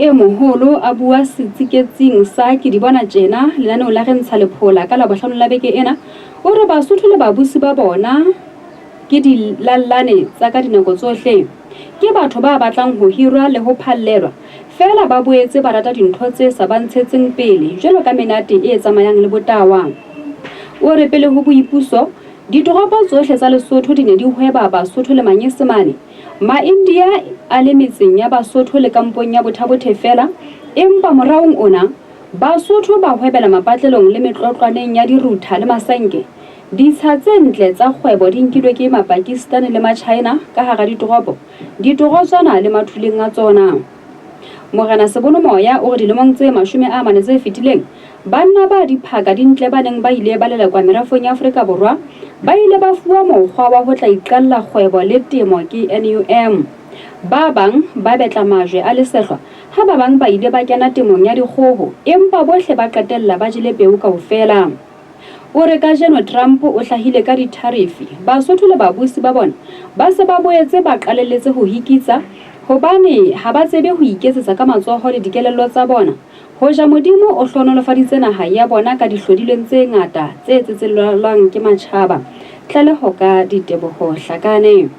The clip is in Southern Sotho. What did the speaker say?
e moholo a bua setsiketsing sa ke di bona tjena lenaneong la nts'a lephola ka Labohlano la beke ena o re Basotho le babusi ba bona ke di lallane tsa ka dinako tsohle ke batho ba batlang ho hirwa le ho phallelwa fela ba boetse ba rata dintho tse sa bantshetseng pele jwalo ka menate e tsamayang le botawang. O re pele ho boipuso ditoropo tsohle tsa Lesotho di ne di hweba Basotho le Manyesemane Ma-India a le metseng ya Basotho le kampong ya Bothabothe fela empa moraong ona Basotho ba hwebela mapatlelong le metlotlwaneng ya diruta le masenke. Ditsha tse ntle tsa kgwebo di nkilwe ke Mapakistani le Ma-China ka hara ditoropo ditorotswana le mathuleng a tsona. Morena Sebonomoya o re dilemong tse 40 tse fetileng banna ba diphaka dintle ba neng ba ile ba lelekwa merafong ya Afrika Borwa ba ile ba fuwa mokgwa wa ho tla iqalla kgwebo le temo ke NUM. Ba bang ba betla majwe a lesehlwa ha ba bang ba ile ba kena temong ya dikgoho empa bohle ba qetella ba jele peu kaofela. O re kajeno Trump o hlahile ka ditarifi Basotho le babusi ba bona ba se ba boetse ba qalelletse ho hikitsa hobane ha ba tsebe ho iketsetsa ka matsoho le dikelello tsa bona. Hoja Modimo o hlonolofaditse naha ya bona ka dihlodileng tse ngata tse tsetsellwang ke matjhaba tlaleho ka diteboho hlakane.